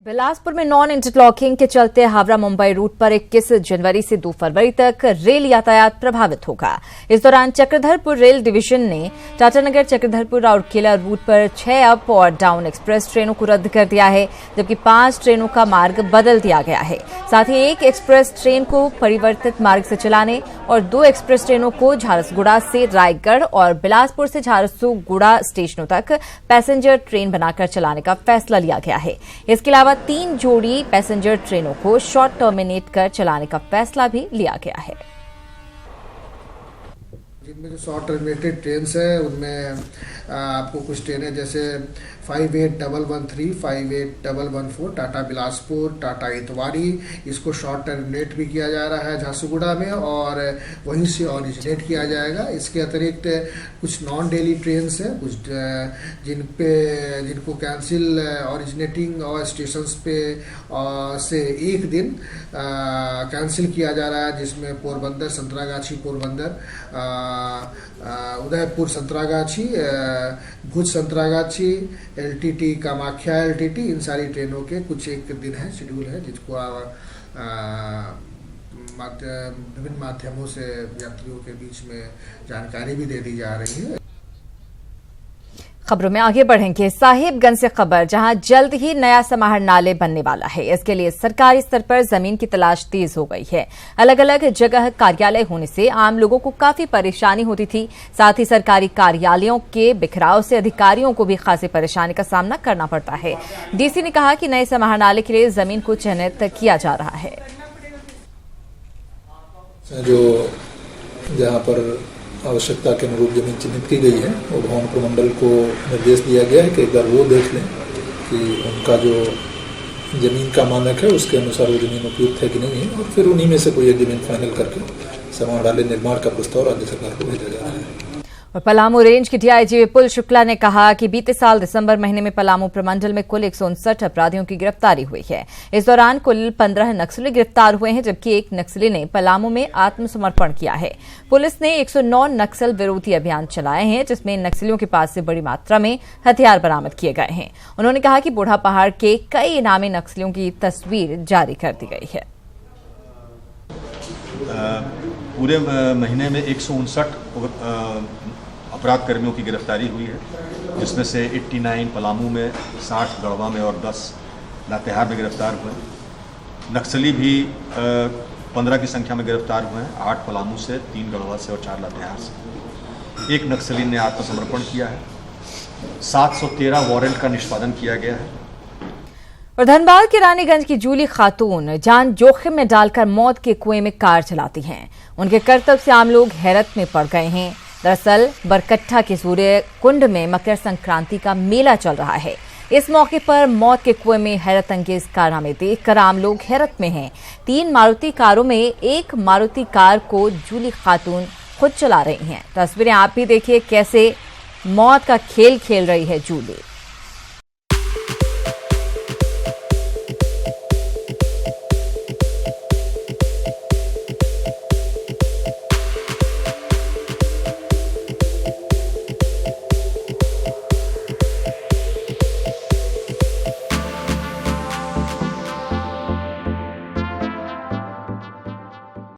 बिलासपुर में non interlocking के चलते हावड़ा मुंबई रूट पर 21 जनवरी से 2 फरवरी तक रेल यातायात प्रभावित होगा। इस दौरान चक्रधरपुर रेल डिवीजन ने टाटानगर चक्रधरपुर राउरकेला रूट पर 6 अप और डाउन एक्सप्रेस ट्रेनों को रद्द कर दिया है, जबकि 5 ट्रेनों का मार्ग बदल दिया गया है। साथ ही 1 एक्सप्रेस ट्रेन को परिवर्तित मार्ग से चलाने और 2 एक्सप्रेस ट्रेनों को झारसुगुड़ा से रायगढ़ और बिलासपुर से झारसुगुड़ा स्टेशनों तक पैसेंजर ट्रेन बनाकर चलाने का फैसला लिया गया है। इसके अलावा 3 जोड़ी पैसेंजर ट्रेनों को शॉर्ट टर्मिनेट कर चलाने का फैसला भी लिया गया है। जिनमें जो शॉर्ट टर्मिनेटेड ट्रेन है उनमें आपको कुछ ट्रेनें जैसे 5813, 5814 टाटा बिलासपुर, टाटा इतवारी, इसको शॉर्ट टर्मिनेट भी किया जा रहा है झारसुगुड़ा में और वहीं से ऑरिजिनेट किया जाएगा। इसके अतिरिक्त कुछ नॉन डेली ट्रेन है, कुछ जिनको कैंसिल ऑरिजिनेटिंग और स्टेशंस पे से एक दिन कैंसिल किया जा रहा है, जिसमें पोरबंदर संतरागाछी पोरबंदर, उदयपुर संतरागाछी, भुज संतरागाछी, एलटीटी कामाख्या एलटीटी, इन सारी ट्रेनों के कुछ एक दिन है शेड्यूल है, जिसको विभिन्न माध्यमों से यात्रियों के बीच में जानकारी भी दे दी जा रही है। खबरों में आगे बढ़ेंगे। साहिबगंज से खबर, जहां जल्द ही नया समाहरणालय बनने वाला है। इसके लिए सरकारी स्तर पर जमीन की तलाश तेज हो गई है। अलग अलग जगह कार्यालय होने से आम लोगों को काफी परेशानी होती थी। साथ ही सरकारी कार्यालयों के बिखराव से अधिकारियों को भी खासी परेशानी का सामना करना पड़ता है। डीसी ने कहा कि नए समाहरणालय के लिए जमीन को चिन्हित किया जा रहा है। जो जहां पर आवश्यकता के अनुरूप जमीन चिन्हित की गई है और भवन प्रमंडल को निर्देश दिया गया है कि एक बार वो देख लें कि उनका जो जमीन का मानक है उसके अनुसार वो जमीन उपयुक्त है कि नहीं है, और फिर उन्हीं में से कोई एक जमीन फाइनल करके समाहरणालय निर्माण का प्रस्ताव राज्य सरकार को भेजा जा रहा है। और पलामू रेंज के डीआईजी विपुल शुक्ला ने कहा कि बीते साल दिसंबर महीने में पलामू प्रमंडल में कुल 159 अपराधियों की गिरफ्तारी हुई है। इस दौरान कुल 15 नक्सली गिरफ्तार हुए हैं, जबकि एक नक्सली ने पलामू में आत्मसमर्पण किया है। पुलिस ने 109 नक्सल विरोधी अभियान चलाए हैं, जिसमें नक्सलियों के पास से बड़ी मात्रा में हथियार बरामद किए गए हैं। उन्होंने कहा कि बूढ़ा पहाड़ के कई इनामी नक्सलियों की तस्वीर जारी कर दी गई है। पूरे महीने में 159 अपराध कर्मियों की गिरफ्तारी हुई है, जिसमें से 89 पलामू में, 60 गढ़वा में और 10 लातेहार में गिरफ्तार हुए। नक्सली भी 15 की संख्या में गिरफ्तार हुए हैं, 8 पलामू से, 3 गढ़वा से और 4 लातेहार से। एक नक्सली ने आत्मसमर्पण किया है। 713 वारंट का निष्पादन किया गया है। और धनबाद के रानीगंज की जूली खातून जान जोखिम में डालकर मौत के कुएं में कार चलाती हैं। उनके करतब से आम लोग हैरत में पड़ गए हैं। दरअसल बरकट्ठा के सूर्य कुंड में मकर संक्रांति का मेला चल रहा है। इस मौके पर मौत के कुएं में हैरत अंगेज कारनामे देखकर आम लोग हैरत में हैं। 3 मारुति कारों में एक मारुति कार को जूली खातून खुद चला रही हैं। तस्वीरें आप भी देखिए कैसे मौत का खेल खेल रही है जूली।